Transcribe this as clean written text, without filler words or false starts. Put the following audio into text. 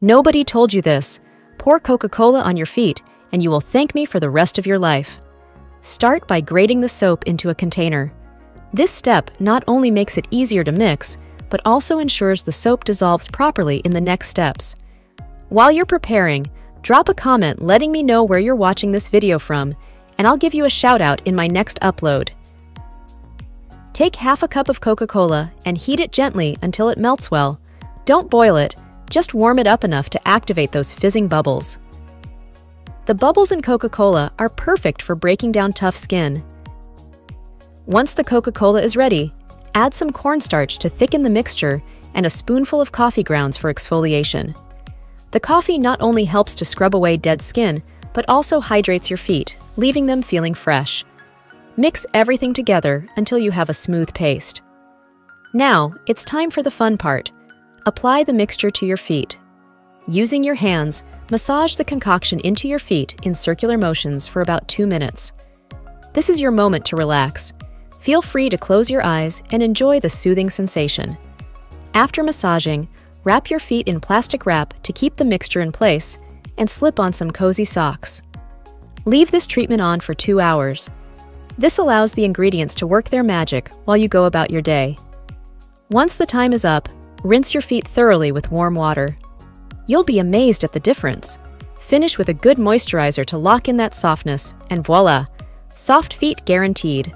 Nobody told you this. Pour Coca-Cola on your feet, and you will thank me for the rest of your life. Start by grating the soap into a container. This step not only makes it easier to mix, but also ensures the soap dissolves properly in the next steps. While you're preparing, drop a comment letting me know where you're watching this video from, and I'll give you a shout out in my next upload. Take half a cup of Coca-Cola and heat it gently until it melts well. Don't boil it, just warm it up enough to activate those fizzing bubbles. The bubbles in Coca-Cola are perfect for breaking down tough skin. Once the Coca-Cola is ready, add some cornstarch to thicken the mixture and a spoonful of coffee grounds for exfoliation. The coffee not only helps to scrub away dead skin, but also hydrates your feet, leaving them feeling fresh. Mix everything together until you have a smooth paste. Now, it's time for the fun part. Apply the mixture to your feet. Using your hands, massage the concoction into your feet in circular motions for about 2 minutes. This is your moment to relax. Feel free to close your eyes and enjoy the soothing sensation. After massaging, wrap your feet in plastic wrap to keep the mixture in place and slip on some cozy socks. Leave this treatment on for 2 hours. This allows the ingredients to work their magic while you go about your day. Once the time is up, rinse your feet thoroughly with warm water. You'll be amazed at the difference. Finish with a good moisturizer to lock in that softness, and voila! Soft feet guaranteed.